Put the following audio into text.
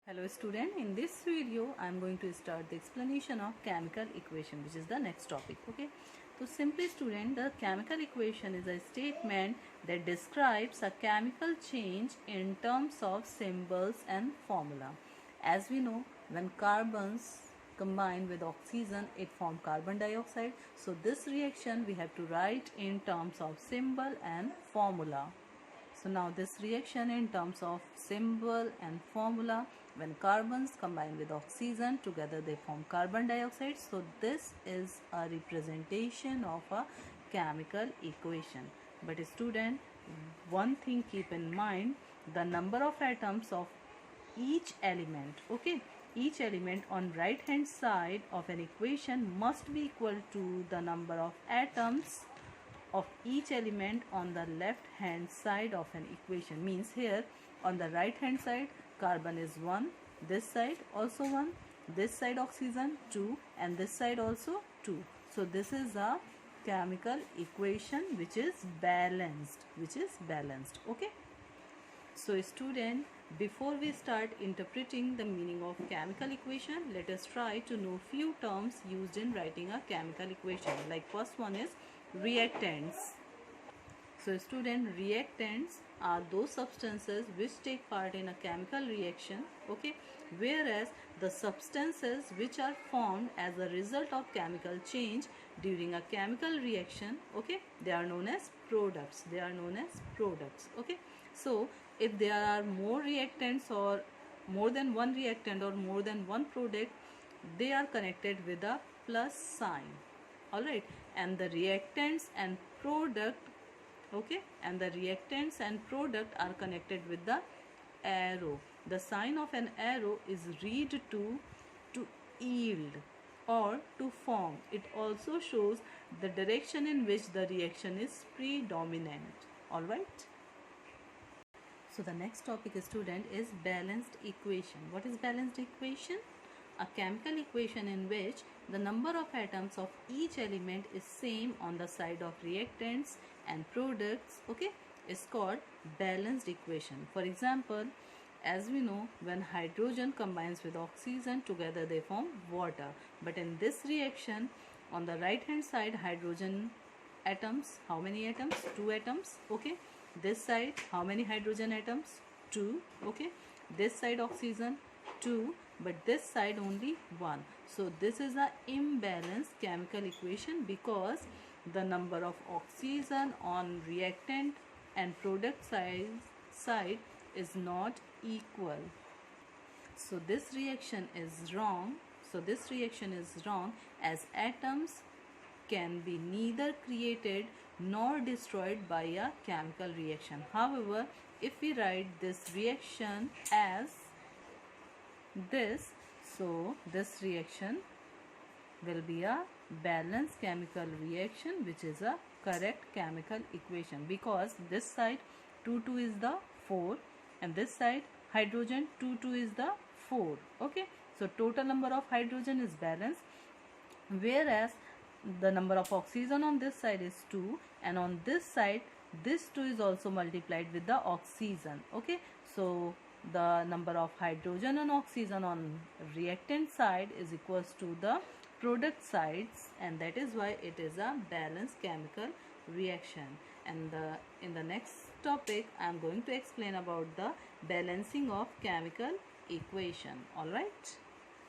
Hello student, in this video I am going to start the explanation of chemical equation, which is the next topic. Okay, so simply student, the chemical equation is a statement that describes a chemical change in terms of symbols and formula. As we know, when carbons combine with oxygen, it forms carbon dioxide. So this reaction we have to write in terms of symbol and formula. So now this reaction in terms of symbol and formula, when carbons combine with oxygen, together they form carbon dioxide. So this is a representation of a chemical equation. But student, one thing keep in mind, the number of atoms of each element, okay, each element on right hand side of an equation must be equal to the number of atoms of each element on the left hand side of an equation. Means here on the right hand side carbon is 1, this side also 1, this side oxygen 2, and this side also 2. So this is a chemical equation which is balanced, okay. So student, before we start interpreting the meaning of chemical equation, let us try to know few terms used in writing a chemical equation. Like first one is reactants. So student, reactants are those substances which take part in a chemical reaction, okay, whereas the substances which are formed as a result of chemical change during a chemical reaction, okay, they are known as products. Okay. So if there are more reactants or more than one reactant or more than one product, they are connected with a plus sign. Alright, and the reactants and product, okay, and the reactants and product are connected with the arrow. The sign of an arrow is read to yield or to form. It also shows the direction in which the reaction is predominant. Alright. So the next topic, student, is balanced equation. What is balanced equation? A chemical equation in which the number of atoms of each element is same on the side of reactants and products, okay, is called balanced equation. For example, as we know, when hydrogen combines with oxygen, together they form water. But in this reaction, on the right hand side, hydrogen atoms, how many atoms? 2 atoms, okay. This side, how many hydrogen atoms? 2, okay. This side oxygen, 2, but this side only 1. So this is a imbalanced chemical equation because the number of oxygen on reactant and product side is not equal. So this reaction is wrong. As atoms can be neither created nor destroyed by a chemical reaction. However, if we write this reaction as this, so this reaction will be a balanced chemical reaction, which is a correct chemical equation, because this side 2 is the 4 and this side hydrogen 2 is the 4, okay. So total number of hydrogen is balanced, whereas the number of oxygen on this side is 2, and on this side this 2 is also multiplied with the oxygen, okay. So the number of hydrogen and oxygen on reactant side is equals to the product sides, and that is why it is a balanced chemical reaction. And in the next topic I am going to explain about the balancing of chemical equation. All right.